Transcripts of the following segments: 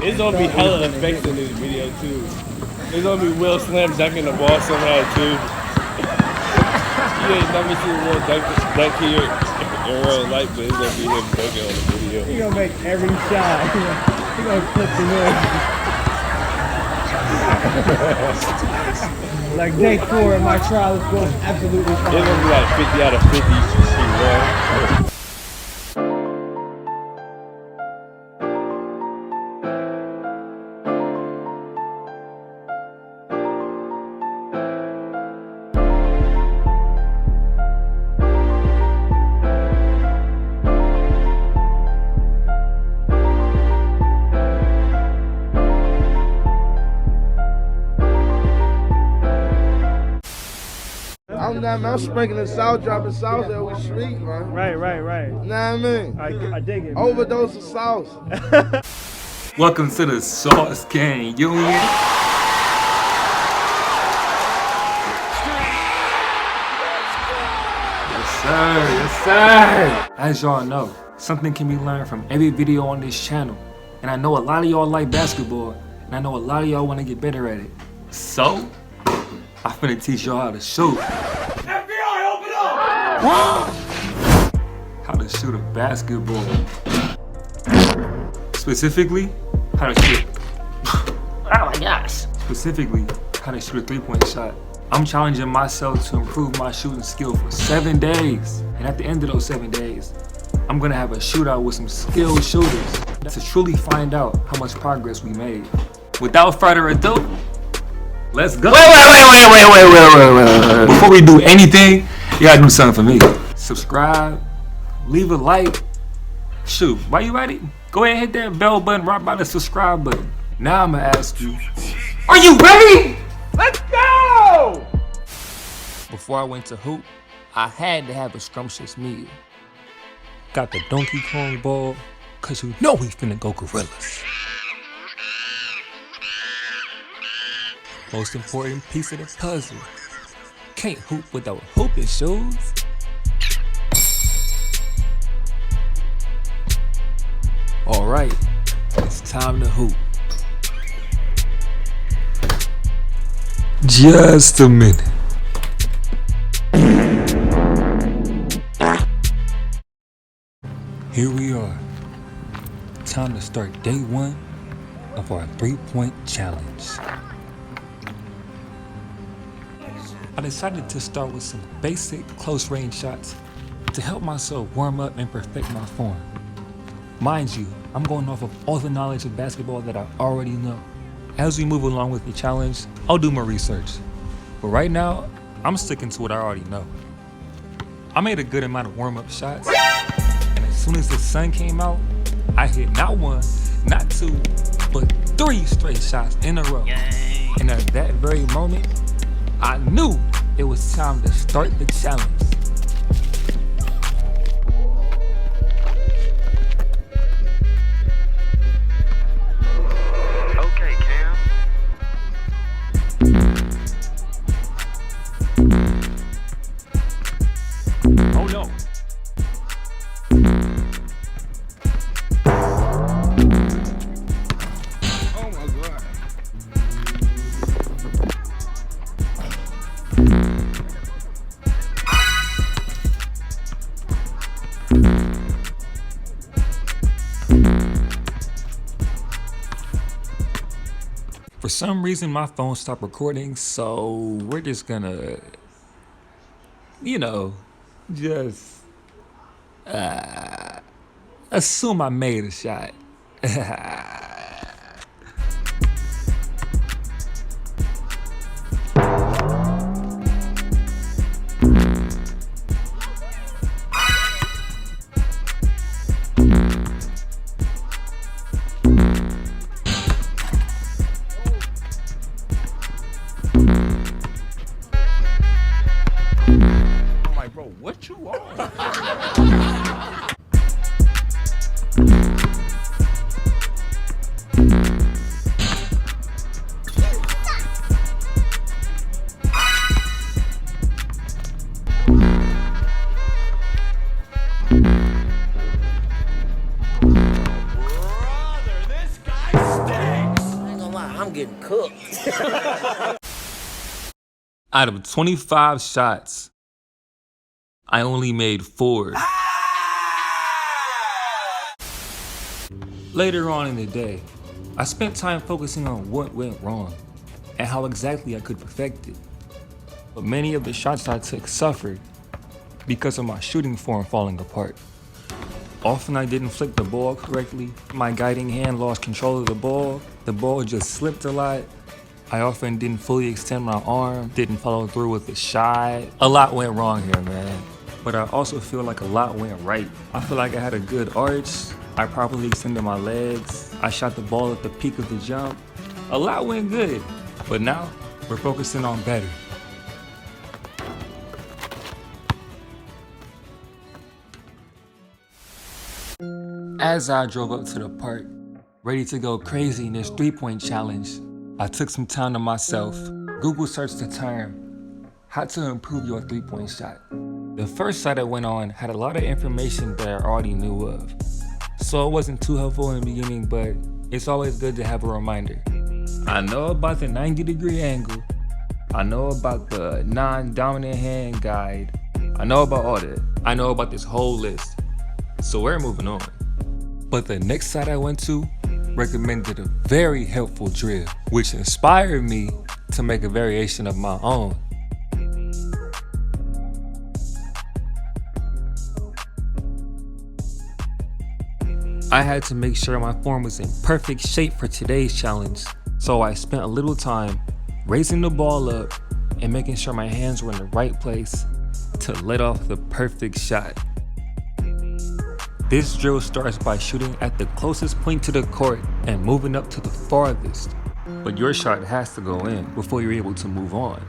It's gonna be hella effects in this video too. There's gonna be Will slam dunking the ball somehow too. You ain't never seen Will dunk here in real life, but it's gonna be him dunking on the video. He gonna make every shot. He gonna clip the noise. Like day 4 of my trial is going absolutely fine. It's gonna be like 50 out of 50. I'm sprinkling salt, dropping sauce every street, man. Right. You know what I mean? I dig it. Overdose of sauce. Welcome to the Sauce Gang Union. Yes, sir. As y'all know, something can be learned from every video on this channel. And I know a lot of y'all like basketball, and I know a lot of y'all want to get better at it. So, I'm finna teach y'all how to shoot. FBI, open up! How to shoot a basketball. Specifically, how to shoot. Oh my gosh. Specifically, how to shoot a 3-point shot. I'm challenging myself to improve my shooting skill for 7 days. And at the end of those 7 days, I'm gonna have a shootout with some skilled shooters to truly find out how much progress we made. Without further ado, let's go. Wait. Before we do anything, you gotta do something for me. Subscribe, leave a like. Shoot, while you at it, go ahead and hit that bell button right by the subscribe button. Now I'm gonna ask you, are you ready? Let's go! Before I went to hoop, I had to have a scrumptious meal. Got the Donkey Kong ball, cause you know we finna go gorillas. Most important piece of the puzzle. Can't hoop without hooping shoes. Alright, it's time to hoop. Just a minute. Here we are. Time to start day 1 of our 3-point challenge. I decided to start with some basic close range shots to help myself warm up and perfect my form. Mind you, I'm going off of all the knowledge of basketball that I already know. As we move along with the challenge, I'll do more research. But right now, I'm sticking to what I already know. I made a good amount of warm-up shots, and as soon as the sun came out, I hit not 1, not 2, but 3 straight shots in a row. And at that very moment, I knew it was time to start the challenge. Okay, Cam. Oh no. Oh my God. For some reason, my phone stopped recording, so we're just gonna, just assume I made a shot. Bro, what you on? I'm getting cooked. Out of 25 shots, I only made 4. Later on in the day, I spent time focusing on what went wrong and how exactly I could perfect it. But many of the shots I took suffered because of my shooting form falling apart. Often I didn't flick the ball correctly, my guiding hand lost control of the ball just slipped a lot. I often didn't fully extend my arm, didn't follow through with the shot. A lot went wrong here, man. But I also feel like a lot went right. I feel like I had a good arch, I properly extended my legs, I shot the ball at the peak of the jump. A lot went good, but now we're focusing on better. As I drove up to the park, ready to go crazy in this 3-point challenge, I took some time to myself. Google searched the term, how to improve your 3-point shot. The first site I went on had a lot of information that I already knew of. So it wasn't too helpful in the beginning, but it's always good to have a reminder. I know about the 90-degree angle. I know about the non-dominant hand guide. I know about all that. I know about this whole list. So we're moving on. But the next site I went to recommended a very helpful drill, which inspired me to make a variation of my own. I had to make sure my form was in perfect shape for today's challenge, so I spent a little time raising the ball up and making sure my hands were in the right place to let off the perfect shot. This drill starts by shooting at the closest point to the court and moving up to the farthest, but your shot has to go in before you're able to move on.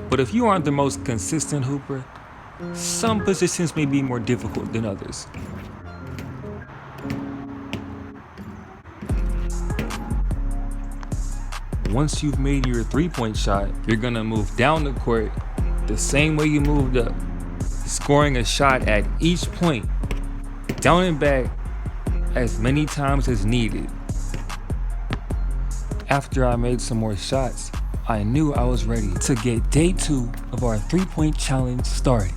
But if you aren't the most consistent hooper, some positions may be more difficult than others. Once you've made your 3-point shot, you're gonna move down the court the same way you moved up, scoring a shot at each point, down and back as many times as needed. After I made some more shots, I knew I was ready to get day 2 of our 3-point challenge started.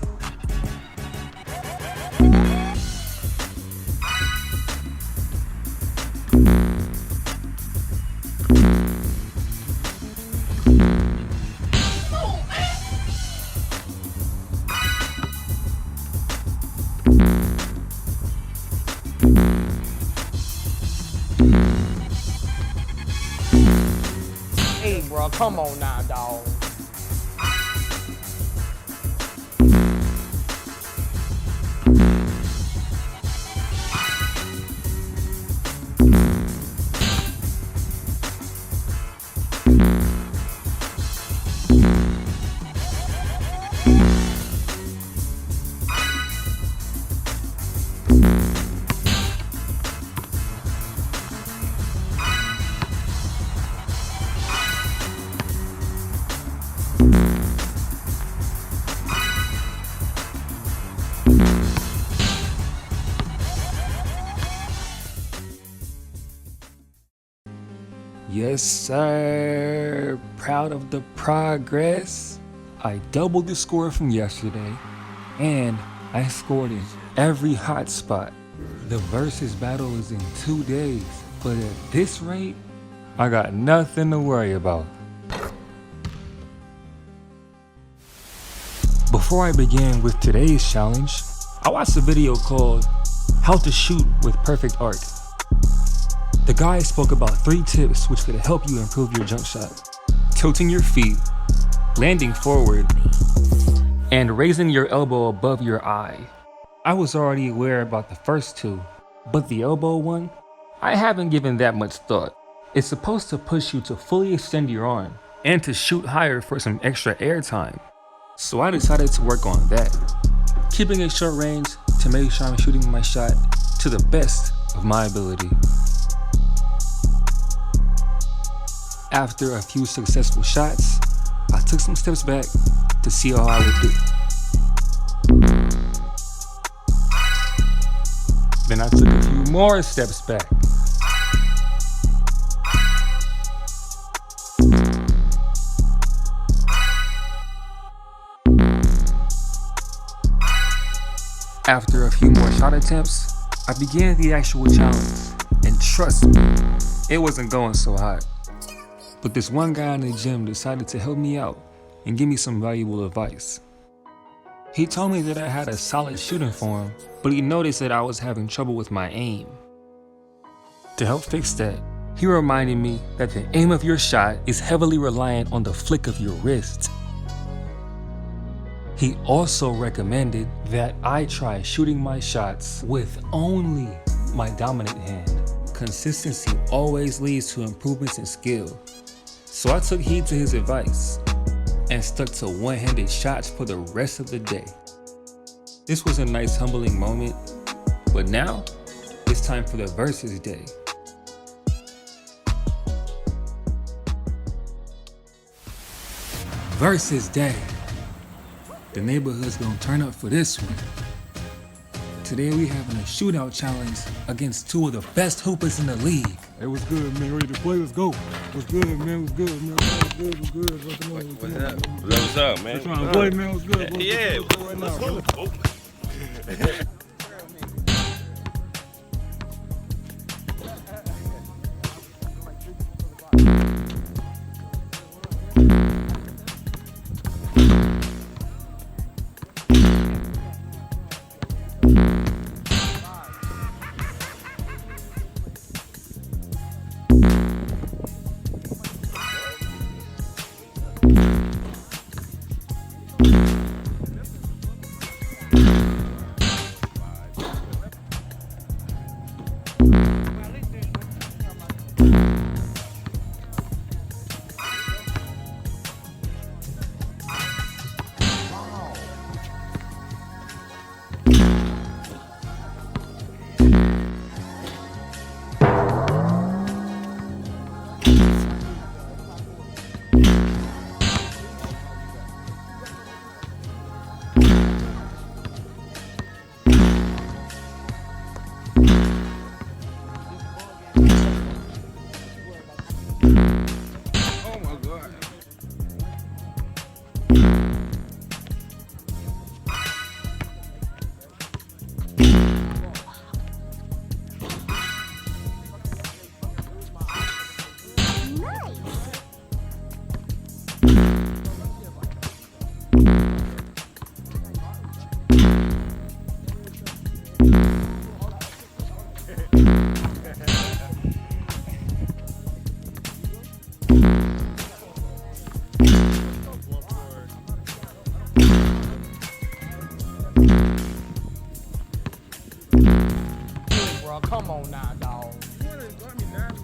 Hey, bro, come on now, dog. Yes, sir. Proud of the progress. I doubled the score from yesterday, and I scored in every hot spot. The versus battle is in 2 days, but at this rate, I got nothing to worry about. Before I begin with today's challenge, I watched a video called How to Shoot with Perfect Arc. The guy spoke about 3 tips which could help you improve your jump shot: tilting your feet, landing forward, and raising your elbow above your eye. I was already aware about the first 2, but the elbow one, I haven't given that much thought. It's supposed to push you to fully extend your arm and to shoot higher for some extra air time. So I decided to work on that, keeping it short range to make sure I'm shooting my shot to the best of my ability. After a few successful shots, I took some steps back to see how I would do. Then I took a few more steps back. After a few more shot attempts, I began the actual challenge, and trust me, it wasn't going so hot. But this one guy in the gym decided to help me out and give me some valuable advice. He told me that I had a solid shooting form, but he noticed that I was having trouble with my aim. To help fix that, he reminded me that the aim of your shot is heavily reliant on the flick of your wrist. He also recommended that I try shooting my shots with only my dominant hand. Consistency always leads to improvements in skill. So I took heed to his advice and stuck to one-handed shots for the rest of the day. This was a nice humbling moment, but now it's time for the versus day. Versus day. The neighborhood's gonna turn up for this one. Today we having a shootout challenge against two of the best hoopers in the league. Hey, what's good, man? Ready to play? Let's go. What's good, man? What's good, man? What's good? What's good? What's up? What's up, man? We're trying to play, man. What's good? Yeah. Let's go right now. Come on now, dog. Come on, man.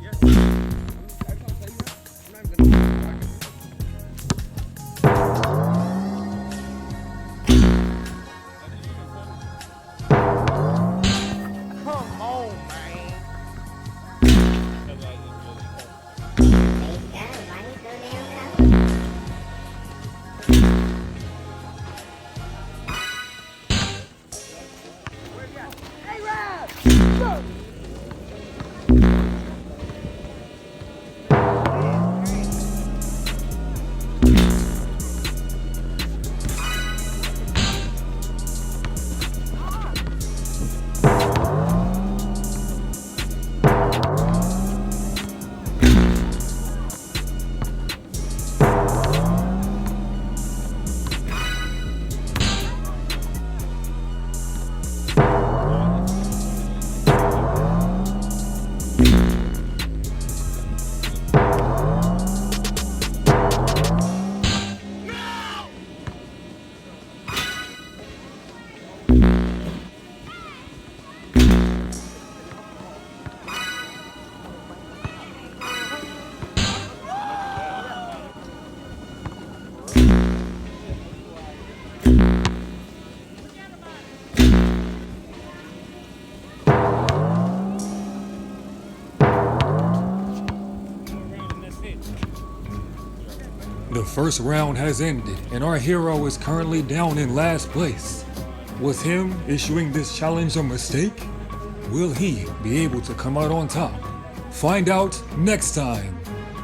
Hey, Rob! Look! The first round has ended, and our hero is currently down in last place. Was him issuing this challenge a mistake? Will he be able to come out on top? Find out next time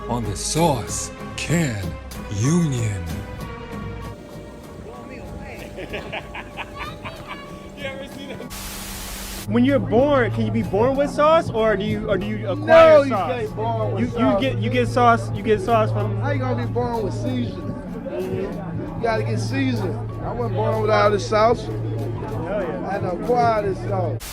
on the Sauce Can Union. You ever seen that? When you're born, can you be born with sauce, or do you acquire No, you sauce? can't born with sauce. You get sauce. You get sauce from. How you gonna be born with seasoning? You gotta get seasoned. I wasn't born without this sauce. Hell yeah. I had to acquire this sauce.